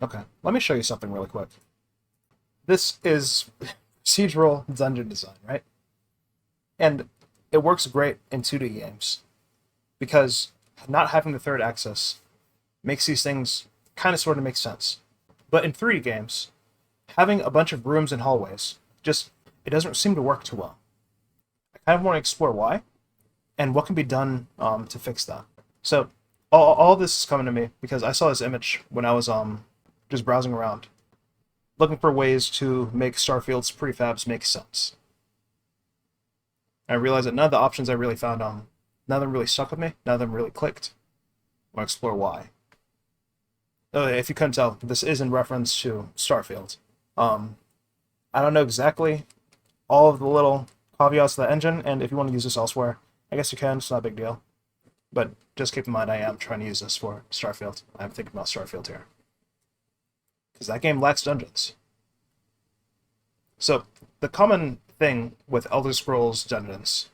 Okay, let me show you something really quick. This is procedural dungeon design, right? And it works great in 2D games because not having the third axis makes these things kind of sort of make sense. But in 3D games, having a bunch of rooms and hallways just it doesn't seem to work too well. I kind of want to explore why and what can be done to fix that. So all this is coming to me because I saw this image when I was just browsing around, looking for ways to make Starfield's prefabs make sense. And I realized that none of the options I really found none of them really stuck with me, none of them really clicked. I want to explore why. If you couldn't tell, this is in reference to Starfield. Um, I don't know exactly all of the little caveats to the engine, and if you want to use this elsewhere, I guess you can. It's not a big deal. But just keep in mind, I am trying to use this for Starfield. I'm thinking about Starfield here. Because that game lacks dungeons. So, the common thing with Elder Scrolls dungeons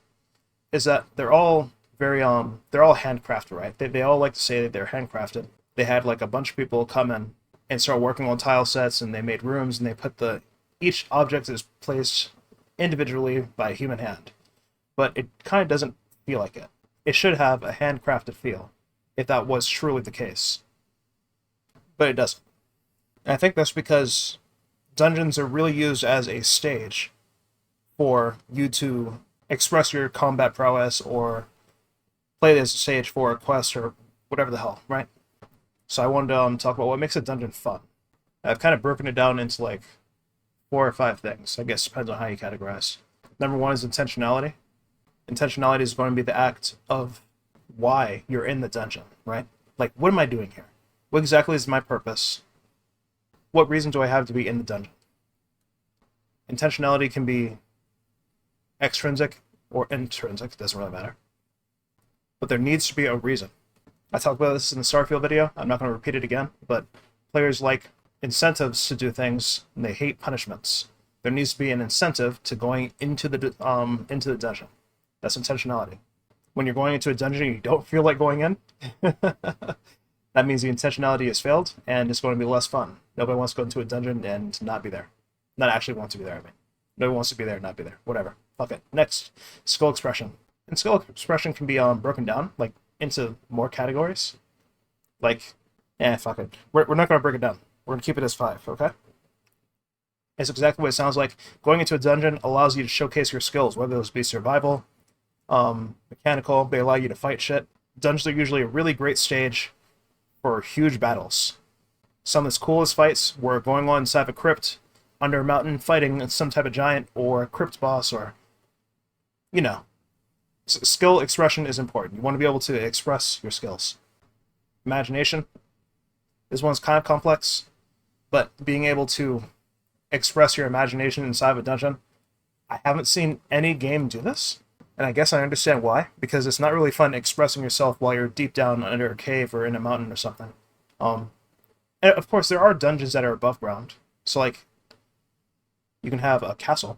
is that they're all they're all handcrafted, right? They all like to say that they're handcrafted. They had like a bunch of people come in and start working on tile sets, and they made rooms, and they put each object is placed individually by a human hand. But it kind of doesn't feel like it. It should have a handcrafted feel, if that was truly the case. But it doesn't. And I think that's because dungeons are really used as a stage for you to express your combat prowess or play it as a stage for a quest or whatever the hell, right? So I wanted to talk about what makes a dungeon fun. I've kind of broken it down into like 4 or 5 things. I guess depends on how you categorize. Number one is intentionality. Intentionality is going to be the act of why you're in the dungeon, right? Like, what am I doing here? What exactly is my purpose? What reason do I have to be in the dungeon? Intentionality can be extrinsic or intrinsic, it doesn't really matter. But there needs to be a reason. I talked about this in the Starfield video. I'm not going to repeat it again, but players like incentives to do things, and they hate punishments. There needs to be an incentive to going into the dungeon. That's intentionality. When you're going into a dungeon and you don't feel like going in, that means the intentionality has failed, and it's going to be less fun. Nobody wants to go into a dungeon and not be there. Not actually want to be there, I mean. Nobody wants to be there and not be there. Whatever. Fuck it. Next, skill expression. And skill expression can be broken down, like, into more categories. Like, fuck it. We're not going to break it down. We're going to keep it as 5, okay? It's exactly what it sounds like. Going into a dungeon allows you to showcase your skills, whether those be survival, mechanical, they allow you to fight shit. Dungeons are usually a really great stage for huge battles. Some of the coolest fights were going on inside of a crypt, under a mountain, fighting some type of giant or a crypt boss, or, you know. Skill expression is important. You want to be able to express your skills. Imagination. This one's kind of complex, but being able to express your imagination inside of a dungeon, I haven't seen any game do this, and I guess I understand why, because it's not really fun expressing yourself while you're deep down under a cave or in a mountain or something. And of course, there are dungeons that are above ground, so like, you can have a castle.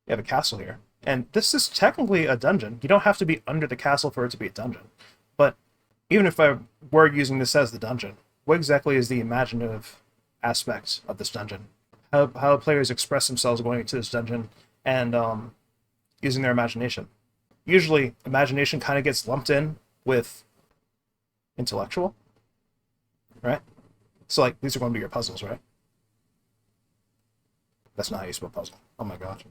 You have a castle here. And this is technically a dungeon. You don't have to be under the castle for it to be a dungeon. But even if I were using this as the dungeon, what exactly is the imaginative aspect of this dungeon? How players express themselves going into this dungeon and using their imagination. Usually, imagination kind of gets lumped in with intellectual, right? So, like, these are going to be your puzzles, right? That's not how you spell puzzle. Oh my god.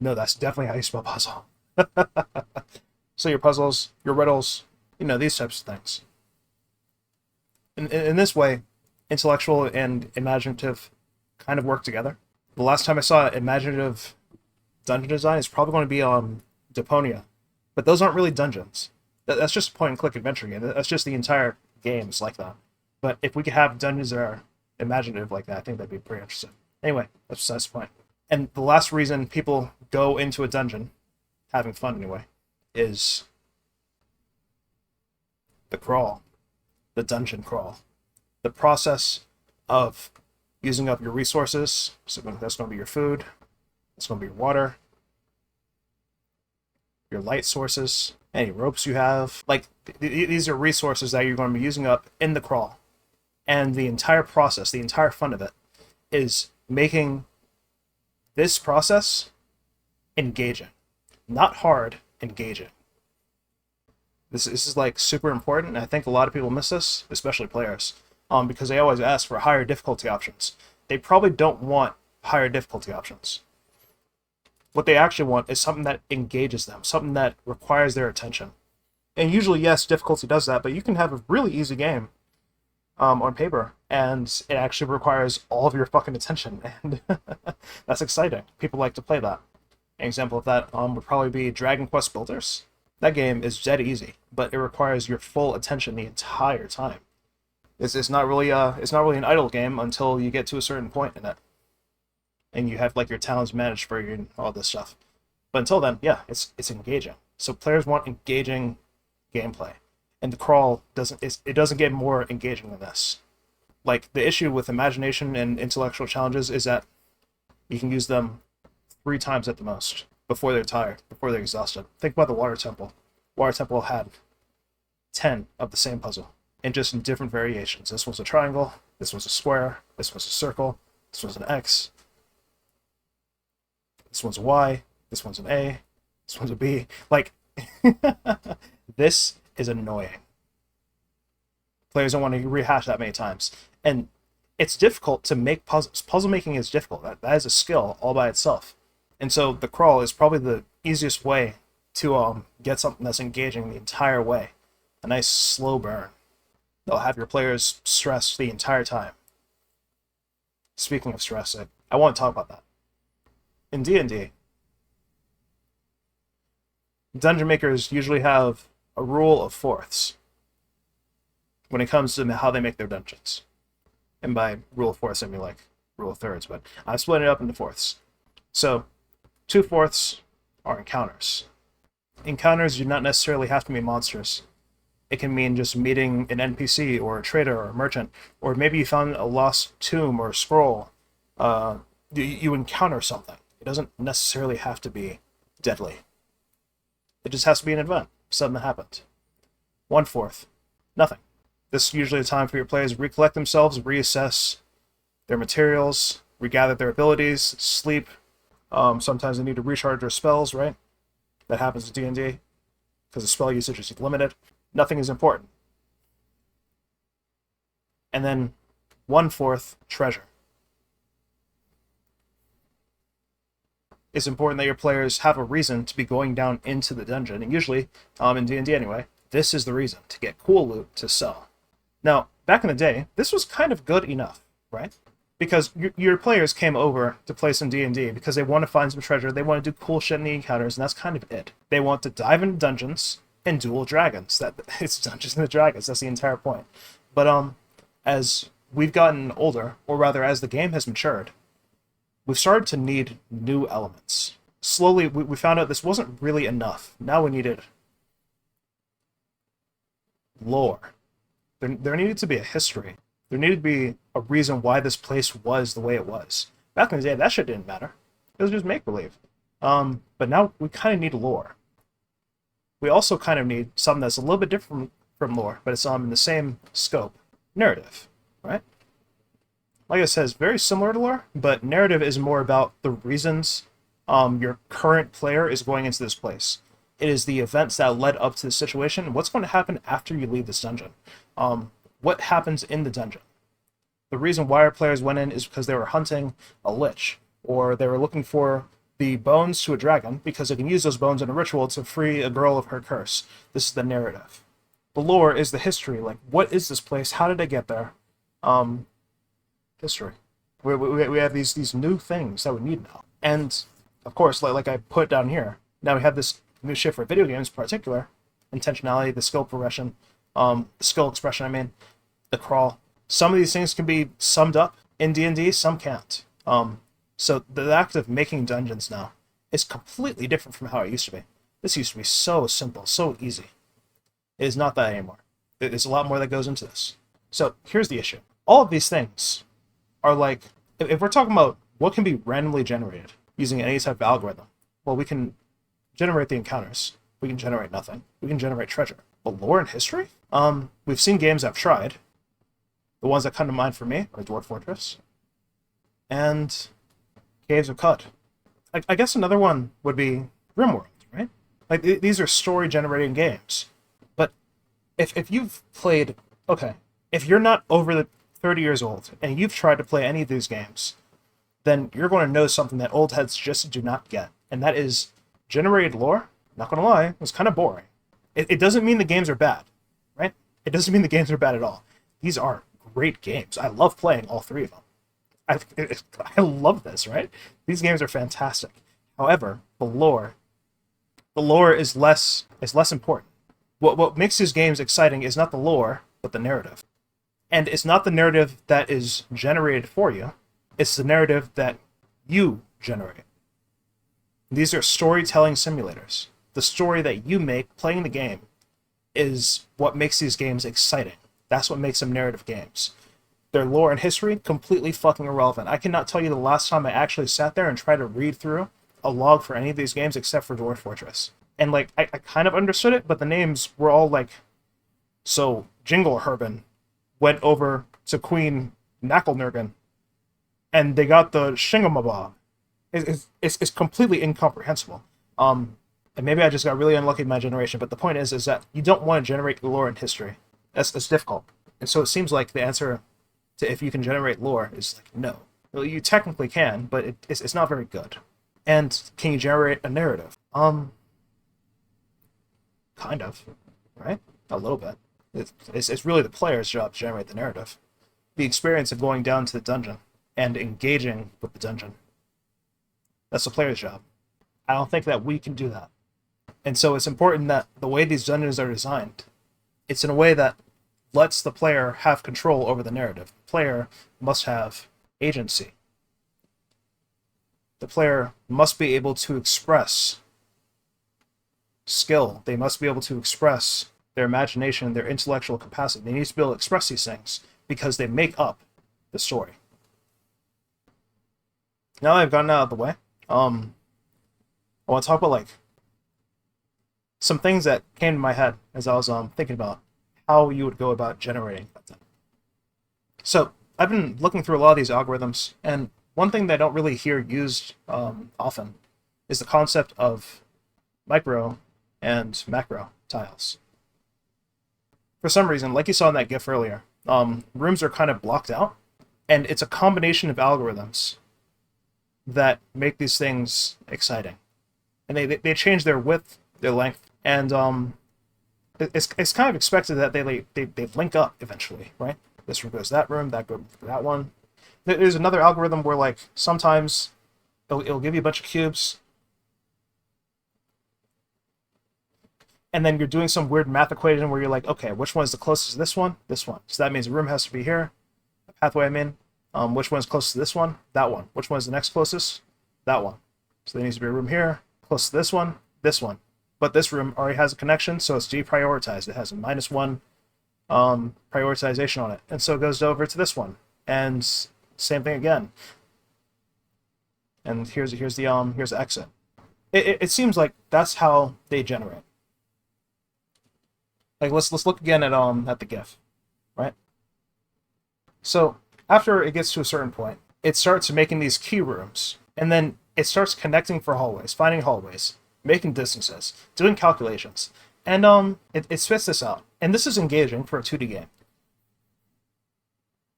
No, that's definitely how you spell puzzle. So your puzzles, your riddles, these types of things. In this way, intellectual and imaginative kind of work together. The last time I saw imaginative dungeon design is probably going to be on Deponia. But those aren't really dungeons. That's just a point-and-click adventure game. That's just the entire games like that. But if we could have dungeons that are imaginative like that, I think that'd be pretty interesting. Anyway, that's besides the point. And the last reason people go into a dungeon, having fun anyway, is the crawl, the dungeon crawl. The process of using up your resources, so that's going to be your food, that's going to be your water, your light sources, any ropes you have. Like, these are resources that you're going to be using up in the crawl. And the entire process, the entire fun of it, is making this process engaging. Not hard, engaging. This is like super important, and I think a lot of people miss this, especially players, because they always ask for higher difficulty options. They probably don't want higher difficulty options. What they actually want is something that engages them, something that requires their attention. And usually, yes, difficulty does that, but you can have a really easy game on paper, and it actually requires all of your fucking attention, and that's exciting. People like to play that. An example of that would probably be Dragon Quest Builders. That game is dead easy, but it requires your full attention the entire time. It's not really an idle game until you get to a certain point in it, and you have like your towns managed for you and all this stuff. But until then, yeah, it's engaging. So players want engaging gameplay, and the crawl doesn't get more engaging than this. Like, the issue with imagination and intellectual challenges is that you can use them 3 times at the most before they're tired, before they're exhausted. Think about the Water Temple. Water Temple had 10 of the same puzzle, and just in different variations. This was a triangle, this was a square, this was a circle, this was an X, this one's a Y, this one's an A, this one's a B. Like, this is annoying. Players don't want to rehash that many times. And it's difficult to make puzzles. Puzzle making is difficult. That is a skill all by itself. And so the crawl is probably the easiest way to get something that's engaging the entire way. A nice slow burn. They'll have your players stressed the entire time. Speaking of stress, I want to talk about that. In D&D, dungeon makers usually have a rule of fourths when it comes to how they make their dungeons. And by rule of fourths, I mean like rule of thirds, but I'm splitting it up into fourths. So, 2/4 are encounters. Encounters do not necessarily have to be monsters. It can mean just meeting an NPC or a trader or a merchant, or maybe you found a lost tomb or a scroll. You encounter something. It doesn't necessarily have to be deadly. It just has to be an event, something that happened. 1/4, nothing. This is usually a time for your players to recollect themselves, reassess their materials, regather their abilities, sleep. Sometimes they need to recharge their spells, right? That happens in D&D, because the spell usage is limited. Nothing is important. And then 1/4, treasure. It's important that your players have a reason to be going down into the dungeon, and usually, in D&D anyway, this is the reason, to get cool loot to sell. Now, back in the day, this was kind of good enough, right? Because your players came over to play some D&D because they want to find some treasure, they want to do cool shit in the encounters, and that's kind of it. They want to dive into dungeons and duel dragons. It's Dungeons and Dragons, that's the entire point. But as we've gotten older, or rather as the game has matured, we've started to need new elements. Slowly, we found out this wasn't really enough. Now we needed lore. There needed to be a history. There needed to be a reason why this place was the way it was. Back in the day, that shit didn't matter. It was just make-believe. But now we kind of need lore. We also kind of need something that's a little bit different from lore, but it's in the same scope. Narrative, right? Like I said, it's very similar to lore, but narrative is more about the reasons your current player is going into this place. It is the events that led up to the situation, and what's going to happen after you leave this dungeon. What happens in the dungeon. The reason why our players went in is because they were hunting a lich, or they were looking for the bones to a dragon, because they can use those bones in a ritual to free a girl of her curse. This is the narrative. The lore is the history, like, what is this place, how did I get there? History. We have these new things that we need now. And, of course, like I put down here, now we have this new shit for video games in particular, intentionality, the skill progression, the skill expression, I mean, the crawl. Some of these things can be summed up in D&D, some can't. So the act of making dungeons now is completely different from how it used to be. This used to be so simple, so easy. It is not that anymore. There's a lot more that goes into this. So here's the issue. All of these things are like, if we're talking about what can be randomly generated using any type of algorithm, well, we can generate the encounters. We can generate nothing. We can generate treasure. But lore and history? We've seen games I've tried. The ones that come to mind for me are Dwarf Fortress and Caves of Qud. I guess another one would be RimWorld, right? Like, these are story-generating games. But if you've played... Okay, if you're not over the 30 years old and you've tried to play any of these games, then you're going to know something that old heads just do not get. And that is generated lore. Not going to lie, it was kind of boring. It doesn't mean the games are bad, right? It doesn't mean the games are bad at all. These are great games. I love playing all three of them. I love this, right? These games are fantastic. However, the lore is less important. What makes these games exciting is not the lore, but the narrative. And it's not the narrative that is generated for you. It's the narrative that you generate. These are storytelling simulators. The story that you make playing the game is what makes these games exciting. That's what makes them narrative games. Their lore and history, completely fucking irrelevant. I cannot tell you the last time I actually sat there and tried to read through a log for any of these games except for Dwarf Fortress. And, like, I kind of understood it, but the names were all like, so Jingleherben went over to Queen Knacklenurgen, and they got the Shingamaba. It's completely incomprehensible. And maybe I just got really unlucky in my generation, but the point is that you don't want to generate lore and history. That's difficult. And so it seems like the answer to if you can generate lore is like, no. Well, you technically can, but it's not very good. And can you generate a narrative? Kind of, right? A little bit. It's really the player's job to generate the narrative. The experience of going down to the dungeon and engaging with the dungeon. That's the player's job. I don't think that we can do that. And so it's important that the way these dungeons are designed, it's in a way that lets the player have control over the narrative. The player must have agency. The player must be able to express skill. They must be able to express their imagination, their intellectual capacity. They need to be able to express these things because they make up the story. Now that I've gotten out of the way, I want to talk about, like, some things that came to my head as I was thinking about how you would go about generating content. So I've been looking through a lot of these algorithms, and one thing that I don't really hear used often is the concept of micro and macro tiles. For some reason, like you saw in that GIF earlier, rooms are kind of blocked out, and it's a combination of algorithms that make these things exciting. And they change their width, their length, and it's kind of expected that they link up eventually, right? This room goes to that room, that goes to that one. There's another algorithm where, like, sometimes it'll give you a bunch of cubes, and then you're doing some weird math equation where you're like, okay, which one is the closest to this one? This one. So that means a room has to be here. The pathway I'm in. Which one's closest to this one? That one. Which one's the next closest? That one. So there needs to be a room here, close to this one, this one. But this room already has a connection, so it's deprioritized. It has a -1 prioritization on it. And so it goes over to this one. And same thing again. And here's the exit. It seems like that's how they generate. Like, let's look again at the GIF, right? So after it gets to a certain point, it starts making these key rooms, and then it starts connecting for hallways, finding hallways, making distances, doing calculations, and it spits this out. And this is engaging for a 2D game.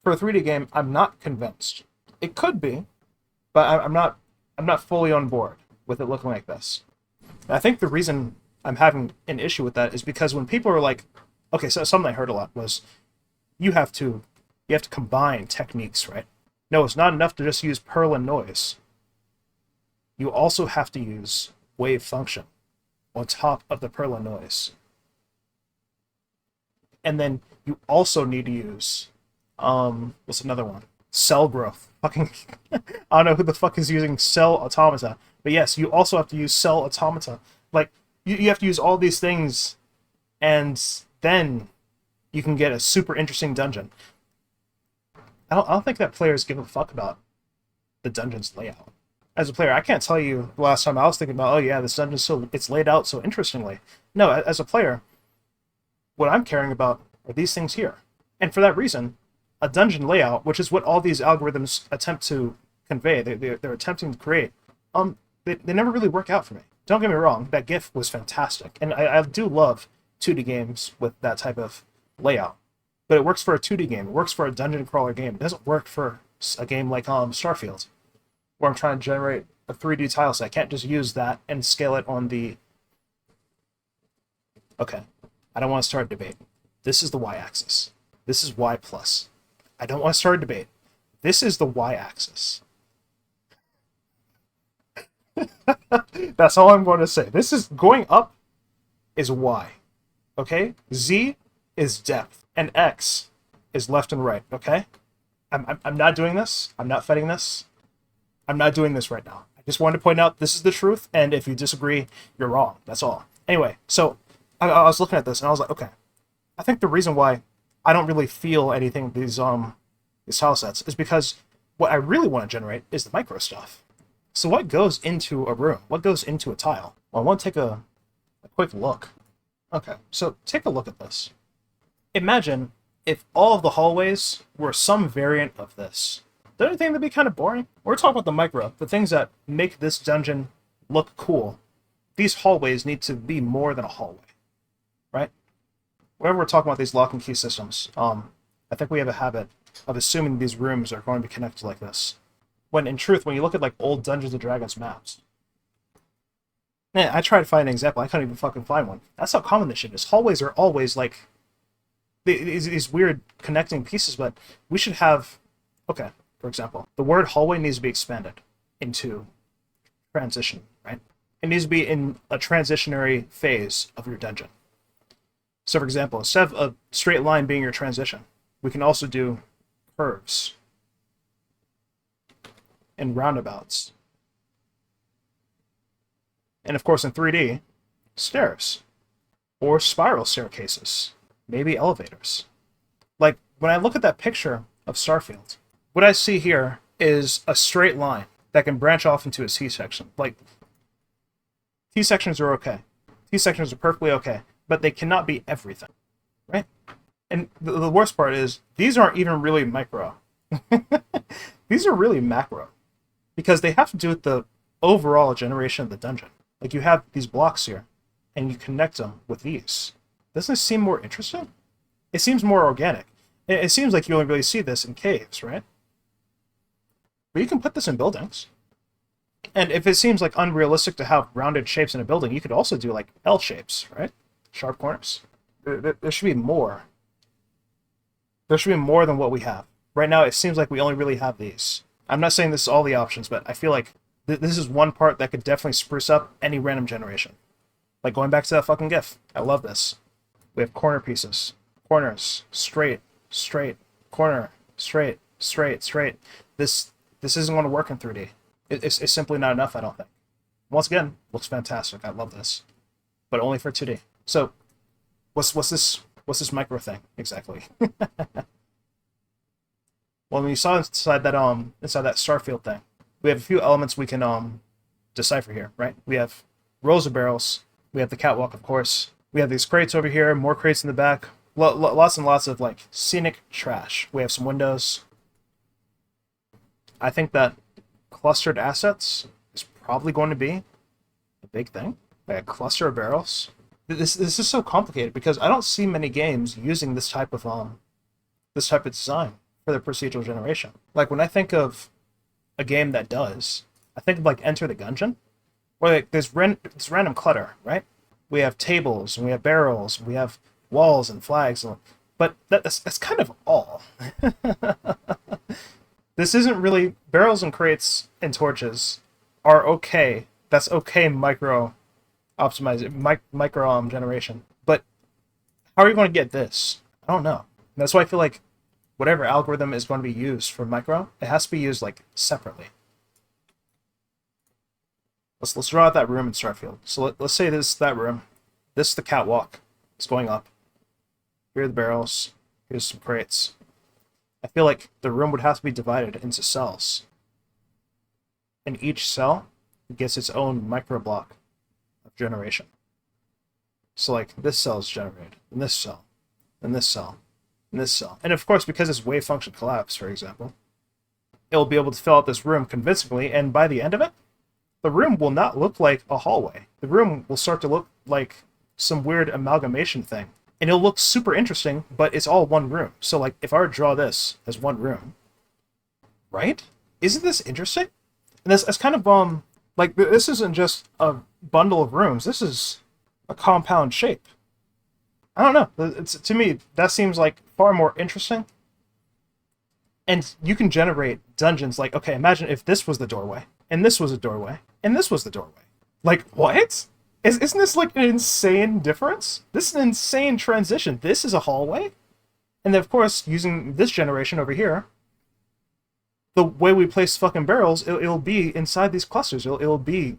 For a 3D game, I'm not convinced. It could be, but I'm not fully on board with it looking like this. And I think the reason I'm having an issue with that is because when people are like, okay, so something I heard a lot was you have to combine techniques, right? No, it's not enough to just use Perl and noise. You also have to use wave function on top of the Perl and noise. And then you also need to use what's another one? Cell growth. Fucking I don't know who the fuck is using cell automata. But yes, you also have to use cell automata. Like, you have to use all these things, and then you can get a super interesting dungeon. I don't think that players give a fuck about the dungeon's layout. as a player, I can't tell you the last time I was thinking about, oh yeah, this dungeon it's laid out so interestingly. No, as a player, what I'm caring about are these things here. And for that reason, a dungeon layout, which is what all these algorithms attempt to convey, they're attempting to create, they never really work out for me. Don't get me wrong, that GIF was fantastic. And I do love 2D games with that type of layout. But it works for a 2D game. It works for a dungeon crawler game. It doesn't work for a game like Starfield, where I'm trying to generate a 3D tile set. I can't just use that and scale it on the... Okay, I don't want to start a debate. This is the y-axis. This is y plus. I don't want to start a debate. This is the y-axis. That's all I'm going to say. This is going up is y. Okay? Z is depth. And X is left and right. Okay? I'm not doing this. I'm not fighting this. I'm not doing this right now. I just wanted to point out this is the truth, and if you disagree, you're wrong. That's all. Anyway, so I was looking at this, and I was like, okay, I think the reason why I don't really feel anything with these tile sets is because what I really want to generate is the micro stuff. So what goes into a room? What goes into a tile? Well, I want to take a quick look. Okay, so take a look at this. Imagine if all of the hallways were some variant of this. Don't you think that'd be kind of boring? We're talking about the micro, the things that make this dungeon look cool. These hallways need to be more than a hallway, right? Whenever we're talking about these lock and key systems, I think we have a habit of assuming these rooms are going to be connected like this. When in truth, when you look at like old Dungeons & Dragons maps, man, I tried to find an example, I couldn't even fucking find one. That's how common this shit is. Hallways are always like these weird connecting pieces, but we should have, okay, for example, the word hallway needs to be expanded into transition, right? It needs to be in a transitionary phase of your dungeon. So for example, instead of a straight line being your transition, we can also do curves and roundabouts. And of course in 3D, stairs or spiral staircases, maybe elevators. Like when I look at that picture of Starfield, what I see here is a straight line that can branch off into a T-section. Like, T-sections are okay. T-sections are perfectly okay, but they cannot be everything, right? And the worst part is, these aren't even really micro. These are really macro, because they have to do with the overall generation of the dungeon. Like, you have these blocks here, and you connect them with these. Doesn't it seem more interesting? It seems more organic. It seems like you only really see this in caves, right? But you can put this in buildings. And if it seems like unrealistic to have rounded shapes in a building, you could also do like L shapes, right? Sharp corners. There should be more. There should be more than what we have. Right now, it seems like we only really have these. I'm not saying this is all the options, but I feel like this is one part that could definitely spruce up any random generation. Like going back to that fucking GIF. I love this. We have corner pieces. Corners. Straight. Straight. Corner. Straight. Straight. Straight. This isn't going to work in 3D. It's simply not enough, I don't think. Once again, looks fantastic. I love this. But only for 2D. So, what's this micro thing, exactly? Well, when you saw inside that Starfield thing, we have a few elements we can decipher here, right? We have rows of barrels. We have the catwalk, of course. We have these crates over here, more crates in the back. Lots and lots of, like, scenic trash. We have some windows. I think that clustered assets is probably going to be a big thing. Like a cluster of barrels. This is so complicated because I don't see many games using this type of design for their procedural generation. Like when I think of a game that does, I think of like Enter the Gungeon, where like there's random clutter, right? We have tables and we have barrels, and we have walls and flags, but that's kind of all. This isn't really... Barrels and crates and torches are okay. That's okay micro generation. But how are you going to get this? I don't know. That's why I feel like whatever algorithm is going to be used for micro, it has to be used like separately. Let's draw out that room in Starfield. So let's say this is that room. This is the catwalk. It's going up. Here are the barrels. Here's some crates. I feel like the room would have to be divided into cells. and each cell gets its own microblock of generation. So like this cell is generated, and this cell, and this cell, and this cell. And of course, because it's wave function collapse, for example, it'll be able to fill out this room convincingly, and by the end of it, the room will not look like a hallway. The room will start to look like some weird amalgamation thing. And it'll look super interesting, but it's all one room. So like, if I were to draw this as one room, right? Isn't this interesting? And that's kind of, like, this isn't just a bundle of rooms. This is a compound shape. I don't know. To me, that seems like far more interesting. And you can generate dungeons like, okay, imagine if this was the doorway, and this was a doorway, and this was the doorway. Like, what? Isn't this like an insane difference? This is an insane transition. This is a hallway. And then, of course, using this generation over here, the way we place fucking barrels, it'll be inside these clusters. It'll be...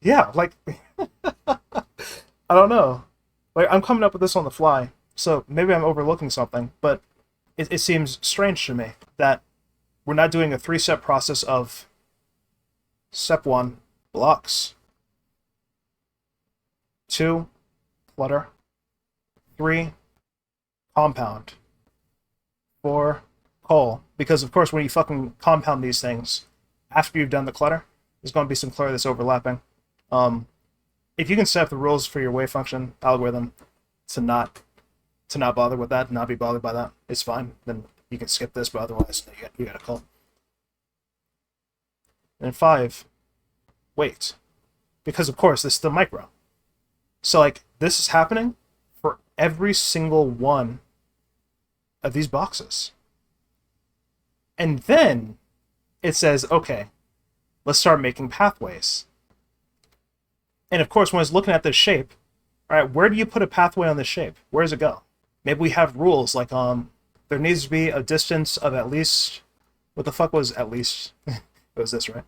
Yeah, like... I don't know. Like, I'm coming up with this on the fly, so maybe I'm overlooking something, but it seems strange to me that we're not doing a 3-step process of step 1, blocks, 2, clutter, 3, compound, 4, coal. Because, of course, when you fucking compound these things, after you've done the clutter, there's going to be some clutter that's overlapping. If you can set up the rules for your wave function algorithm to not bother with that, not be bothered by that, it's fine. Then you can skip this, but otherwise, you got a call. And 5, wait. Because, of course, this is the micro. So, like, this is happening for every single one of these boxes. And then it says, okay, let's start making pathways. And, of course, when it's looking at this shape, all right, where do you put a pathway on this shape? Where does it go? Maybe we have rules like, there needs to be a distance of at least... What the fuck was at least? It was this, right?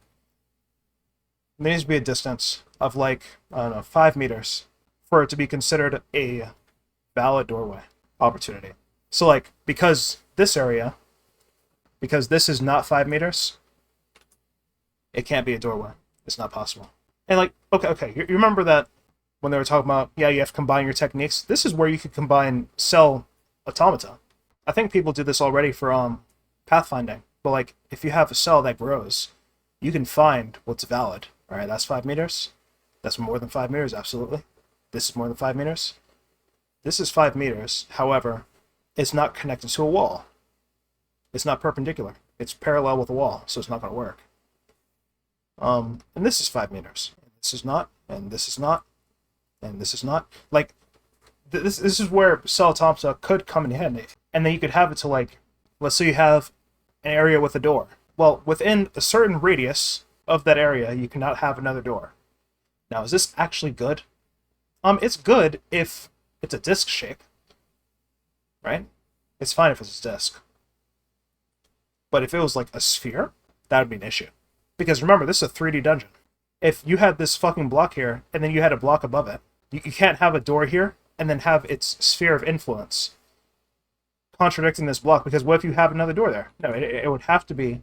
There needs to be a distance of, like, I don't know, 5 meters for it to be considered a valid doorway opportunity. So, like, because this is not 5 meters, it can't be a doorway. It's not possible. And, like, okay, you remember that when they were talking about, yeah, you have to combine your techniques? This is where you could combine cell automata. I think people do this already for pathfinding. But, like, if you have a cell that grows, you can find what's valid. All right, that's 5 meters. That's more than 5 meters, absolutely. This is more than 5 meters. This is 5 meters. However, it's not connected to a wall. It's not perpendicular. It's parallel with a wall, so it's not going to work. And this is 5 meters. This is not, and this is not, and this is not. Like, this is where cell automata could come in handy. And then you could have it to, like, let's say you have an area with a door. Well, within a certain radius of that area, you cannot have another door. Now, is this actually good? It's good if it's a disc shape, right? It's fine if it's a disc. But if it was like a sphere, that would be an issue. Because remember, this is a 3D dungeon. If you had this fucking block here, and then you had a block above it, you can't have a door here, and then have its sphere of influence contradicting this block, because what if you have another door there? No, it would have to be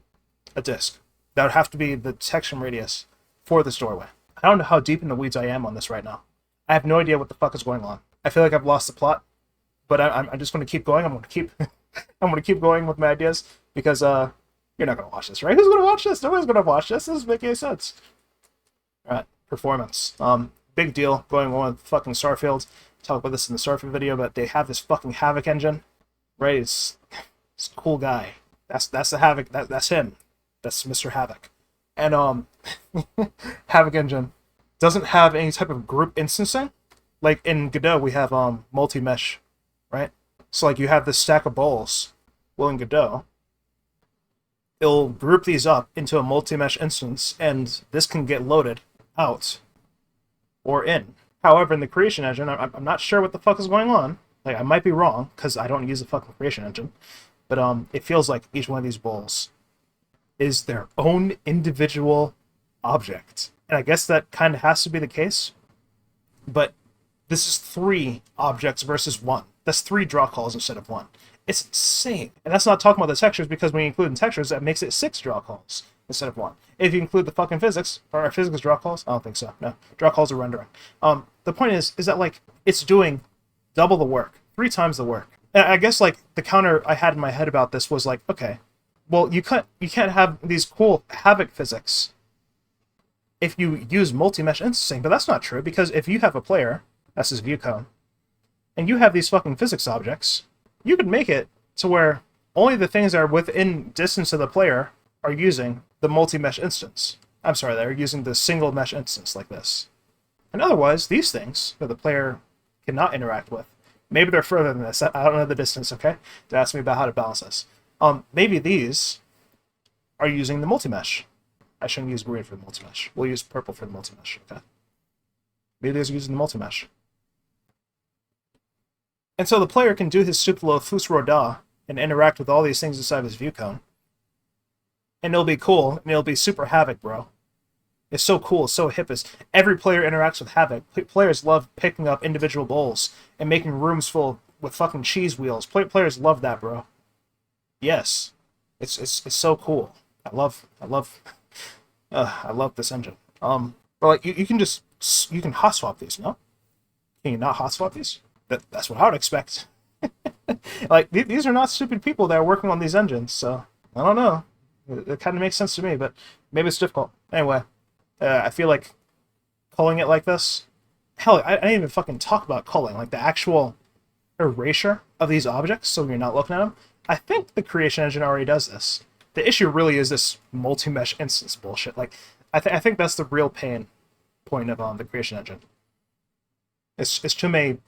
a disc. That would have to be the detection radius for this doorway. I don't know how deep in the weeds I am on this right now. I have no idea what the fuck is going on. I feel like I've lost the plot, but I'm just going to keep going. I'm going to keep I'm going to keep going with my ideas, because you're not going to watch this, right? Who's going to watch this? Nobody's going to watch this. This doesn't make any sense. All right, performance. Big deal going on with fucking Starfield. Talk about this in the Starfield video, but they have this fucking Havoc engine, right? It's a cool guy. That's the Havoc. That's him. That's Mr. Havoc. And Havoc engine doesn't have any type of group instancing. Like in Godot, we have multi-mesh, right? So like you have this stack of bowls. Well, in Godot, it'll group these up into a multi-mesh instance, and this can get loaded out or in. However, in the creation engine, I'm not sure what the fuck is going on. Like, I might be wrong, because I don't use the fucking creation engine. But it feels like each one of these bowls is their own individual object. And I guess that kind of has to be the case. But this is 3 objects versus 1. That's 3 draw calls instead of 1. It's insane. And that's not talking about the textures, because when you include in textures, that makes it 6 draw calls. instead of 1. If you include the fucking physics, or physics draw calls, I don't think so. No, draw calls are rendering. The point is that like it's doing double the work, 3 times the work. And I guess like the counter I had in my head about this was like, okay, well you can't have these cool havoc physics if you use multi-mesh instancing, but that's not true, because if you have a player, that's his view cone, and you have these fucking physics objects, you could make it to where only the things that are within distance of the player are using the multi-mesh instance. I'm sorry, they're using the single mesh instance like this. And otherwise, these things that the player cannot interact with, maybe they're further than this, I don't know the distance, okay? Don't ask me about how to balance this. Maybe these are using the multi-mesh. I shouldn't use green for the multi-mesh. We'll use purple for the multi-mesh, okay? Maybe these are using the multi-mesh. And so the player can do his stupid little Fus Roda and interact with all these things inside of his view cone. And it'll be cool, and it'll be super Havoc, bro. It's so cool, it's so hip. Every player interacts with Havoc. Players love picking up individual bowls and making rooms full with fucking cheese wheels. Players love that, bro. Yes. It's so cool. I love this engine. But like you can hot swap these, no? Can you not hot swap these? That's what I would expect. Like these are not stupid people that are working on these engines, so I don't know. It kind of makes sense to me, but maybe it's difficult. Anyway, I feel like culling it like this. Hell, I didn't even fucking talk about culling, like the actual erasure of these objects, so you're not looking at them. I think the creation engine already does this. The issue really is this multi-mesh instance bullshit. Like, I think that's the real pain point of the creation engine. It's too many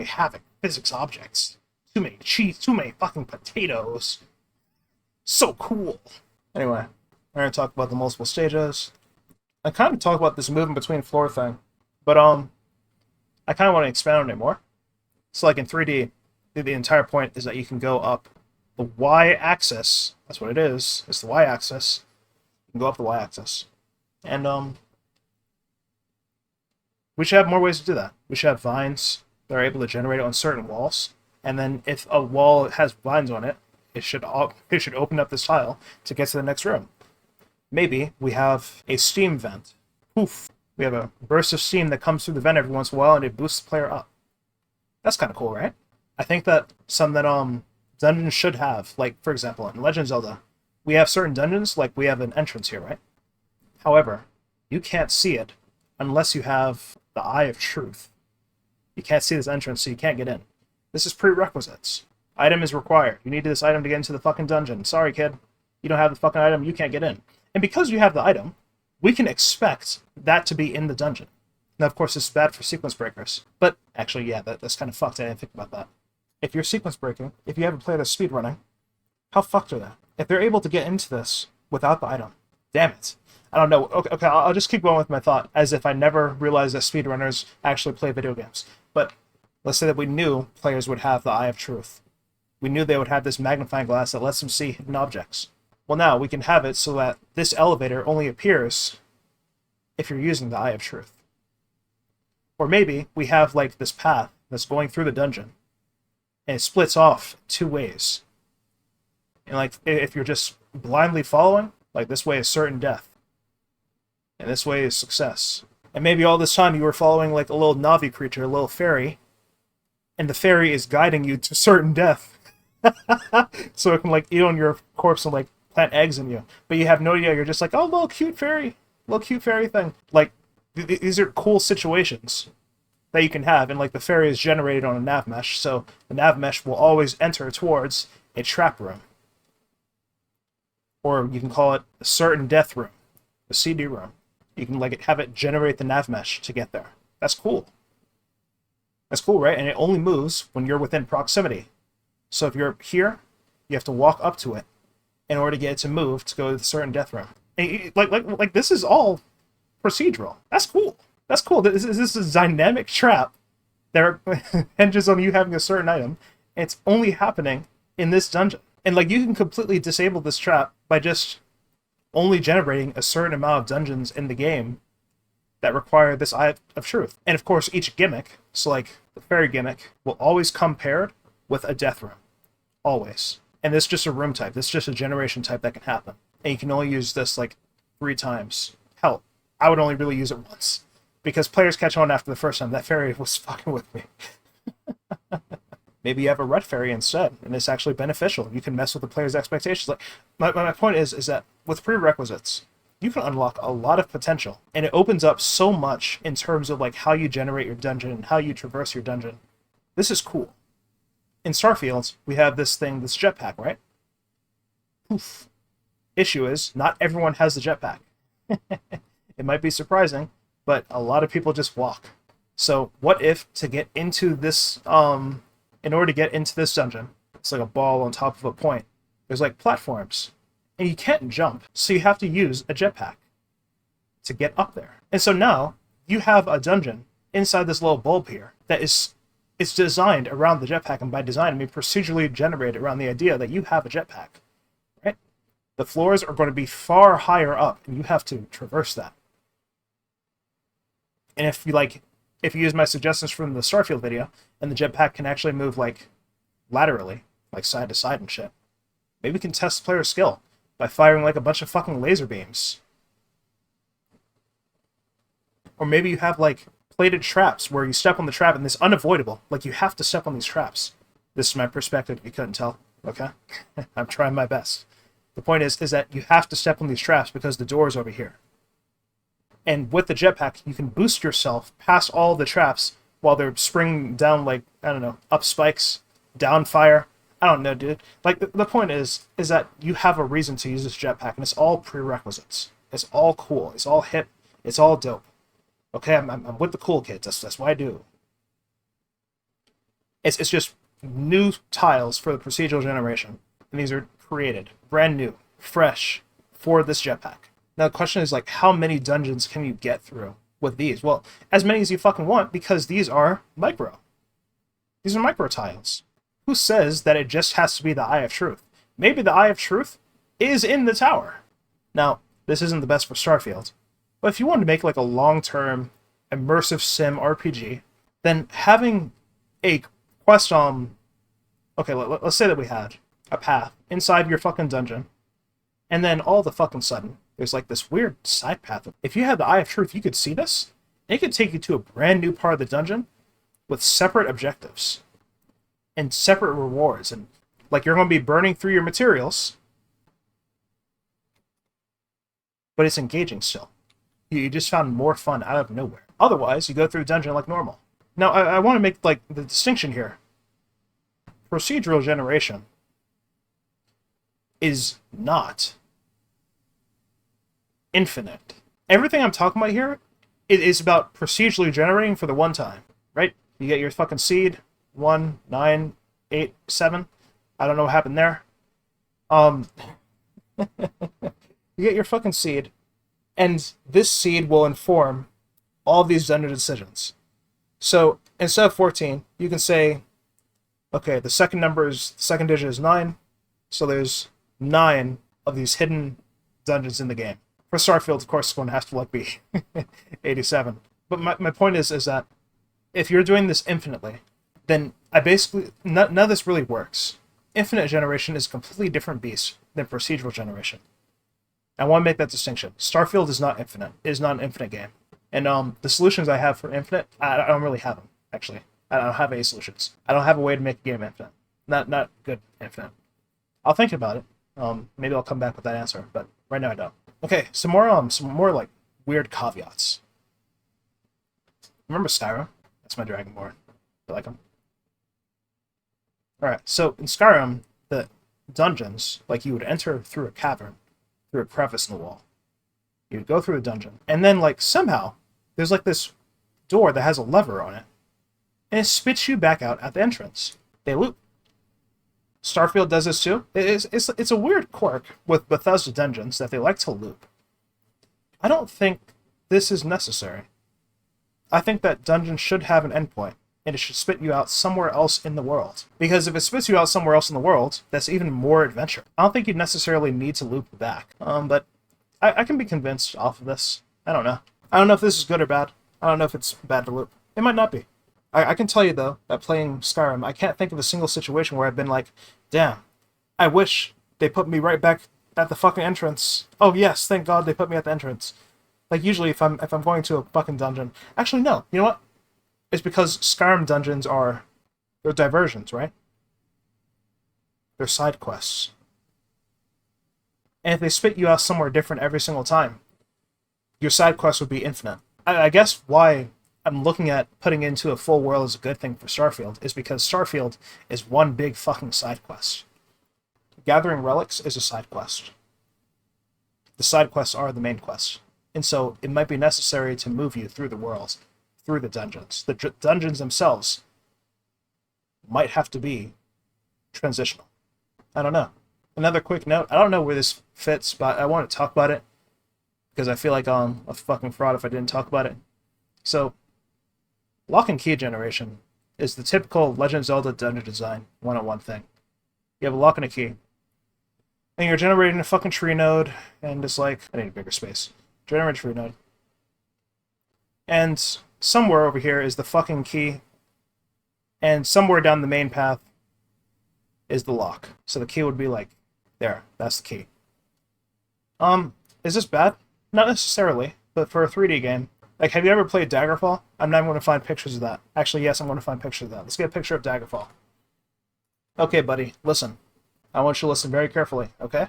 Havoc physics objects, too many cheese, too many fucking potatoes. So cool. Anyway, we're gonna talk about the multiple stages. I kind of talk about this moving between floor thing, but I kind of want to expand on it more. So like in 3D, the entire point is that you can go up the y-axis. That's what it is. It's the y-axis. You can go up the y-axis, and we should have more ways to do that. We should have vines that are able to generate it on certain walls, and then if a wall has vines on it, it should open up this tile to get to the next room. Maybe we have a steam vent. Poof. We have a burst of steam that comes through the vent every once in a while, and it boosts the player up. That's kind of cool, right? I think that some that dungeons should have, like for example in Legend of Zelda, we have certain dungeons, like we have an entrance here, right? However, you can't see it unless you have the Eye of Truth. You can't see this entrance, so you can't get in. This is prerequisites. Item is required. You need this item to get into the fucking dungeon. Sorry, kid. You don't have the fucking item, you can't get in. And because you have the item, we can expect that to be in the dungeon. Now, of course, this is bad for sequence breakers. But, actually, yeah, that's kind of fucked. I didn't think about that. If you're sequence breaking, if you have a player that's speedrunning, how fucked are they? If they're able to get into this without the item, damn it. I don't know. Okay, I'll just keep going with my thought, as if I never realized that speedrunners actually play video games. But let's say that we knew players would have the Eye of Truth. We knew they would have this magnifying glass that lets them see hidden objects. Well, now we can have it so that this elevator only appears if you're using the Eye of Truth. Or maybe we have like this path that's going through the dungeon, and it splits off 2 ways. And like if you're just blindly following, like this way is certain death, and this way is success. And maybe all this time you were following like a little Navi creature, a little fairy, and the fairy is guiding you to certain death. So it can like eat on your corpse and like plant eggs in you. But you have no idea, you're just like, oh, little cute fairy thing. Like, these are cool situations that you can have, and like the fairy is generated on a nav mesh, so the nav mesh will always enter towards a trap room. Or you can call it a certain death room, a CD room. You can like have it generate the nav mesh to get there. That's cool. That's cool, right? And it only moves when you're within proximity. So if you're here, you have to walk up to it in order to get it to move to go to the certain death room. And like this is all procedural. That's cool. That's cool. This is a dynamic trap that hinges on you having a certain item. And it's only happening in this dungeon. And like you can completely disable this trap by just only generating a certain amount of dungeons in the game that require this Eye of Truth. And of course, each gimmick, so like the fairy gimmick, will always come paired with a death room. Always. And this is just a room type. This is just a generation type that can happen. And you can only use this like 3 times. Hell, I would only really use it once. Because players catch on after the first time. That fairy was fucking with me. Maybe you have a red fairy instead, and it's actually beneficial. You can mess with the player's expectations. Like my point is that with prerequisites, you can unlock a lot of potential, and it opens up so much in terms of like how you generate your dungeon and how you traverse your dungeon. This is cool. In Starfield, we have this thing, this jetpack, right? Poof. Issue is, not everyone has the jetpack. It might be surprising, but a lot of people just walk. So what if to get into this in order to get into this dungeon, it's like a ball on top of a point. There's like platforms. And you can't jump, so you have to use a jetpack to get up there. And so now you have a dungeon inside this little bulb here that is it's designed around the jetpack, and by design I mean procedurally generated around the idea that you have a jetpack. Right? The floors are going to be far higher up, and you have to traverse that. And if you use my suggestions from the Starfield video, and the jetpack can actually move like laterally, like side to side and shit, maybe we can test player skill by firing like a bunch of fucking laser beams. Or maybe you have like plated traps where you step on the trap and it's unavoidable. Like you have to step on these traps. This is my perspective, if you couldn't tell. Okay? I'm trying my best. The point is that you have to step on these traps because the door is over here. And with the jetpack, you can boost yourself past all the traps while they're springing down, like, I don't know, up spikes, down fire. I don't know, dude. Like, the point is that you have a reason to use this jetpack, and it's all prerequisites. It's all cool. It's all hip. It's all dope. Okay, I'm with the cool kids. That's what I do. It's just new tiles for the procedural generation. And these are created, brand new, fresh, for this jetpack. Now the question is, like, how many dungeons can you get through with these? Well, as many as you fucking want, because these are micro. These are micro tiles. Who says that it just has to be the Eye of Truth? Maybe the Eye of Truth is in the tower. Now, this isn't the best for Starfield, but if you want to make like a long-term immersive sim RPG, then having a quest okay, let's say that we had a path inside your fucking dungeon, and then all of a fucking sudden, there's like this weird side path. If you had the Eye of Truth, you could see this, and it could take you to a brand new part of the dungeon with separate objectives and separate rewards. And like you're going to be burning through your materials, but it's engaging still. You just found more fun out of nowhere. Otherwise, you go through a dungeon like normal. Now, I want to make like the distinction here. Procedural generation is not infinite. Everything I'm talking about here is about procedurally generating for the one time, right? You get your fucking seed, 1, 9, 8, 7. I don't know what happened there. You get your fucking seed, and this seed will inform all of these dungeon decisions. So instead of 14, you can say, okay, the second digit is 9, so there's 9 of these hidden dungeons in the game. For Starfield, of course, it's going to have to like be 87. But my point is that if you're doing this infinitely, then I basically none of this really works. Infinite generation is a completely different beast than procedural generation. I want to make that distinction. Starfield is not infinite. It is not an infinite game. And the solutions I have for infinite, I don't really have them, actually. I don't have any solutions. I don't have a way to make a game infinite. Not good infinite. I'll think about it. Maybe I'll come back with that answer, but right now I don't. Okay, some more like weird caveats. Remember Skyrim? That's my Dragonborn. You like them? Alright, so in Skyrim, the dungeons, like you would enter through a cavern, through a crevice in the wall. You'd go through a dungeon, and then like somehow there's like this door that has a lever on it, and it spits you back out at the entrance. They loop. Starfield does this too. It's a weird quirk with Bethesda dungeons that they like to loop. I don't think this is necessary. I think that dungeons should have an endpoint, and it should spit you out somewhere else in the world. Because if it spits you out somewhere else in the world, that's even more adventure. I don't think you necessarily need to loop back. But I can be convinced off of this. I don't know. I don't know if this is good or bad. I don't know if it's bad to loop. It might not be. I can tell you, though, that playing Skyrim, I can't think of a single situation where I've been like, damn, I wish they put me right back at the fucking entrance. Oh yes, thank God they put me at the entrance. Like usually if I'm going to a fucking dungeon. Actually no, you know what? It's because Skyrim dungeons they're diversions, right? They're side quests. And if they spit you out somewhere different every single time, your side quests would be infinite. I guess why I'm looking at putting into a full world is a good thing for Starfield is because Starfield is one big fucking side quest. Gathering relics is a side quest. The side quests are the main quest. And so it might be necessary to move you through the world, through the dungeons. The dungeons themselves might have to be transitional. I don't know. Another quick note. I don't know where this fits, but I want to talk about it because I feel like I'm a fucking fraud if I didn't talk about it. So, lock and key generation is the typical Legend of Zelda dungeon design 101 thing. You have a lock and a key. And you're generating a fucking tree node, and it's like, I need a bigger space. Generate a tree node. And somewhere over here is the fucking key, and somewhere down the main path is the lock. So the key would be like, there, that's the key. Is this bad? Not necessarily, but for a 3D game, like, have you ever played Daggerfall? I'm not going to find pictures of that. Actually, yes, I'm going to find pictures of that. Let's get a picture of Daggerfall. Okay, buddy, listen. I want you to listen very carefully, okay?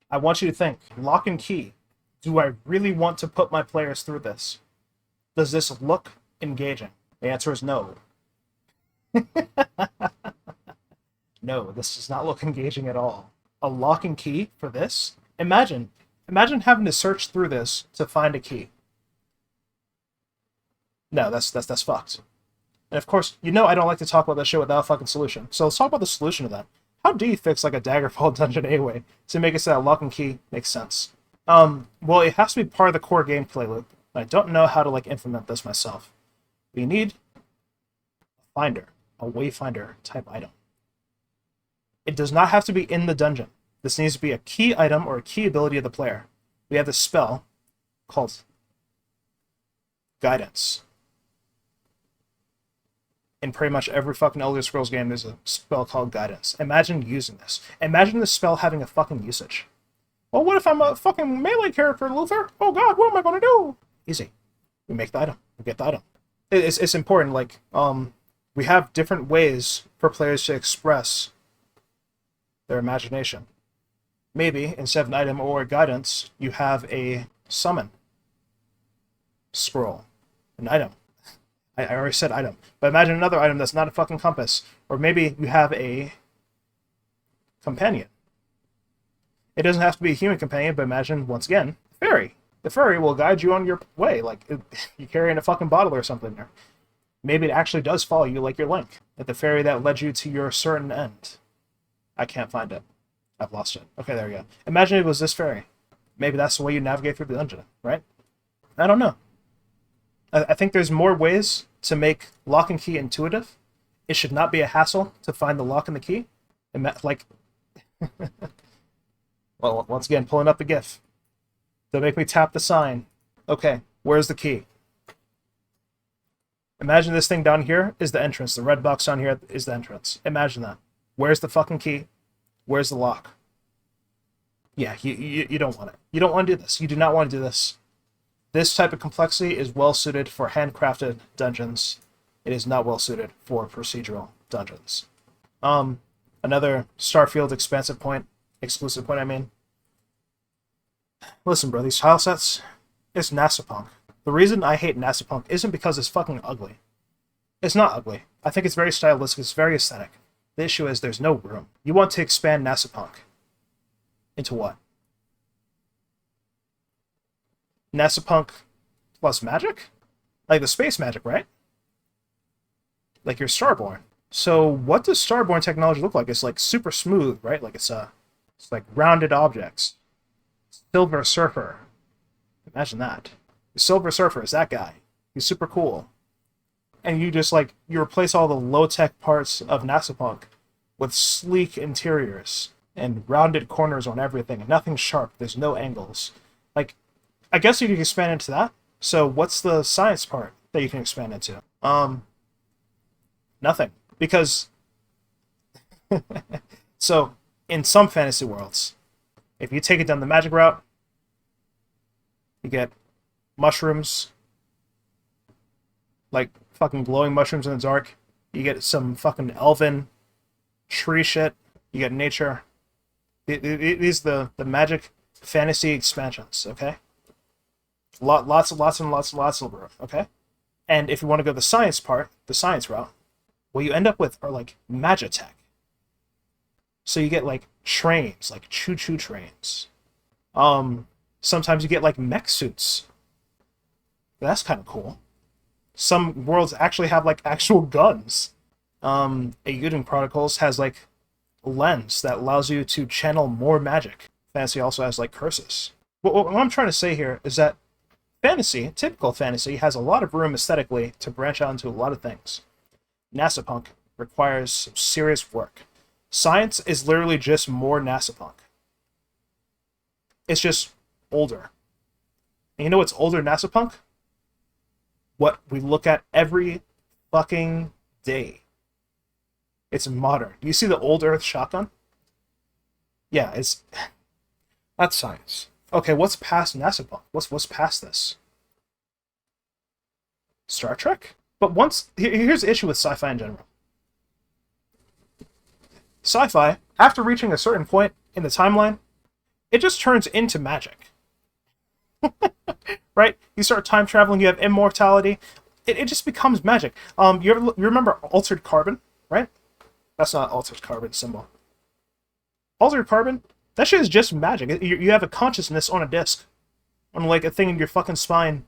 I want you to think, lock and key. Do I really want to put my players through this? Does this look engaging? The answer is no. No, this does not look engaging at all. A lock and key for this? Imagine having to search through this to find a key. No, that's fucked. And of course, you know I don't like to talk about that shit without a fucking solution. So let's talk about the solution to that. How do you fix like a Daggerfall dungeon anyway to make it so that lock and key makes sense? Well, it has to be part of the core gameplay loop. I don't know how to like implement this myself. We need a finder, a wayfinder type item. It does not have to be in the dungeon. This needs to be a key item or a key ability of the player. We have this spell called Guidance. In pretty much every fucking Elder Scrolls game, there's a spell called Guidance. Imagine using this. Imagine this spell having a fucking usage. Well, what if I'm a fucking melee character, Luther? Oh god, what am I gonna do? Easy. We make the item. We get the item. It's important, like, we have different ways for players to express their imagination. Maybe, instead of an item or a guidance, you have a summon scroll. An item. I already said item. But imagine another item that's not a fucking compass. Or maybe you have a companion. It doesn't have to be a human companion, but imagine, once again, fairy. The fairy will guide you on your way, like you're carrying a fucking bottle or something there. Maybe it actually does follow you like your Link. Like the fairy that led you to your certain end. I can't find it. I've lost it. Okay, there we go. Imagine it was this fairy. Maybe that's the way you navigate through the dungeon, right? I don't know. I think there's more ways to make lock and key intuitive. It should not be a hassle to find the lock and the key. Like, well, once again, pulling up the GIF. Don't make me tap the sign. Okay, where's the key? Imagine this thing down here is the entrance. The red box down here is the entrance. Imagine that. Where's the fucking key? Where's the lock? Yeah, you don't want it. You don't want to do this. You do not want to do this. This type of complexity is well suited for handcrafted dungeons. It is not well suited for procedural dungeons. Another Starfield exclusive point, I mean. Listen, bro, these tile sets, it's NASA-punk. The reason I hate NASA-punk isn't because it's fucking ugly. It's not ugly. I think it's very stylistic, it's very aesthetic. The issue is there's no room. You want to expand NASA-punk into what? NASA-punk plus magic? Like the space magic, right? Like you're Starborn. So what does Starborn technology look like? It's like super smooth, right? Like it's like rounded objects. Silver Surfer. Imagine that. The Silver Surfer is that guy. He's super cool. And you just like, you replace all the low-tech parts of NASA-punk with sleek interiors and rounded corners on everything and nothing sharp. There's no angles. Like, I guess you can expand into that. So what's the science part that you can expand into? Nothing. Because so in some fantasy worlds, if you take it down the magic route, you get mushrooms, like fucking glowing mushrooms in the dark. You get some fucking elven tree shit. You get nature. These are the magic fantasy expansions, okay? Lots and lots and lots and lots of room, okay? And if you want to go the science part, the science route, what you end up with are like magitech. So you get like trains, like choo-choo trains. Sometimes you get like mech suits. That's kind of cool. Some worlds actually have like actual guns. Euden Chronicles has like a lens that allows you to channel more magic. Fantasy also has like curses. What I'm trying to say here is that fantasy, typical fantasy, has a lot of room aesthetically to branch out into a lot of things. NASA punk requires some serious work. Science is literally just more NASA punk. It's just older. And you know what's older NASA punk? What we look at every fucking day. It's modern. Do you see the old Earth shotgun? Yeah, that's science. Okay, what's past NASA punk? What's past this? Star Trek? But here's the issue with sci-fi in general. Sci-fi, after reaching a certain point in the timeline, it just turns into magic. Right? You start time traveling, you have immortality. It just becomes magic. You remember Altered Carbon, right? That's not Altered Carbon symbol. Altered Carbon, that shit is just magic. You have a consciousness on a disc. On like a thing in your fucking spine.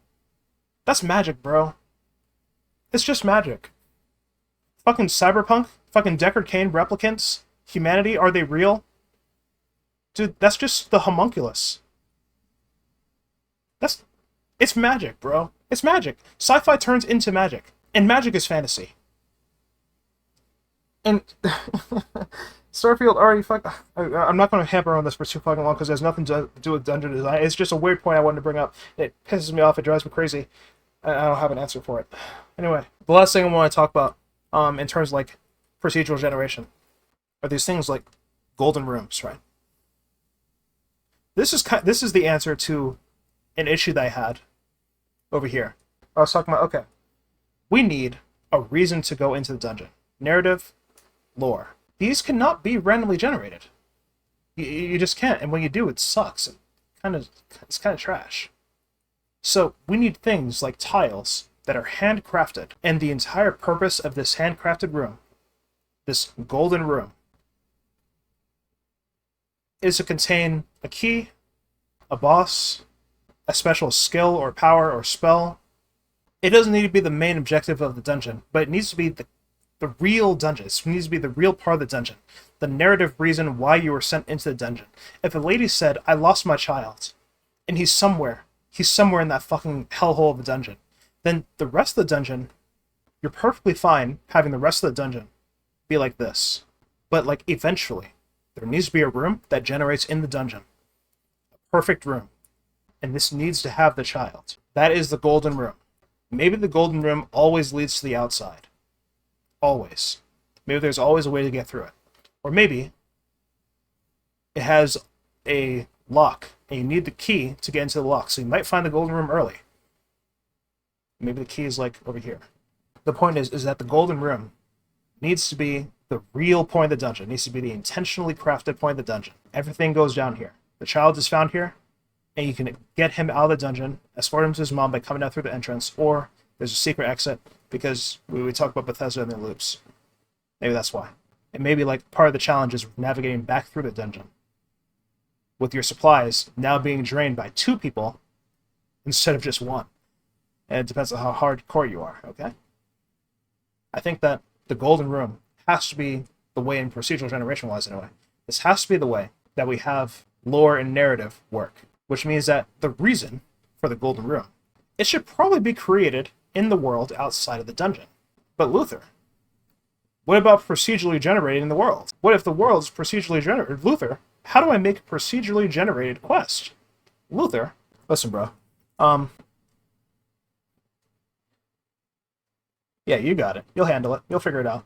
That's magic, bro. It's just magic. Fucking cyberpunk, fucking Deckard Cain replicants, humanity, are they real? Dude, that's just the homunculus. It's magic, bro. It's magic. Sci-fi turns into magic. And magic is fantasy. And Starfield already I'm not going to hamper on this for too fucking long because it has nothing to do with dungeon design. It's just a weird point I wanted to bring up. It pisses me off. It drives me crazy. I don't have an answer for it. Anyway, the last thing I want to talk about, in terms of like procedural generation, are these things like golden rooms, right? This is the answer to an issue that I had over here. I was talking about, okay, we need a reason to go into the dungeon. Narrative, lore. These cannot be randomly generated. You just can't, and when you do, it sucks. It's kind of trash. So we need things like tiles that are handcrafted, and the entire purpose of this handcrafted room, this golden room, is to contain a key, a boss, a special skill or power or spell. It doesn't need to be the main objective of the dungeon, but it needs to be the real dungeon. It needs to be the real part of the dungeon. The narrative reason why you were sent into the dungeon. If a lady said, I lost my child, and he's somewhere in that fucking hellhole of the dungeon, then the rest of the dungeon, you're perfectly fine having the rest of the dungeon be like this. But like eventually, there needs to be a room that generates in the dungeon. A perfect room. And this needs to have the child. That is the golden room. Maybe the golden room always leads to the outside. Always. Maybe there's always a way to get through it. Or maybe it has a lock, and you need the key to get into the lock. So you might find the golden room early. Maybe the key is like over here. The point is that the golden room needs to be the real point of the dungeon. It needs to be the intentionally crafted point of the dungeon. Everything goes down here. The child is found here, and you can get him out of the dungeon, escort him to his mom by coming out through the entrance, or there's a secret exit, because we talk about Bethesda and their loops. Maybe that's why. And maybe like part of the challenge is navigating back through the dungeon, with your supplies now being drained by 2 people instead of just 1. And it depends on how hardcore you are, okay? I think that the golden room has to be the way in procedural generation-wise anyway. This has to be the way that we have lore and narrative work, which means that the reason for the golden room, it should probably be created in the world outside of the dungeon. But Luther, what about procedurally generating the world? What if the world's procedurally generated? Luther, how do I make a procedurally generated quest? Luther, listen, bro. Yeah, you got it. You'll handle it. You'll figure it out.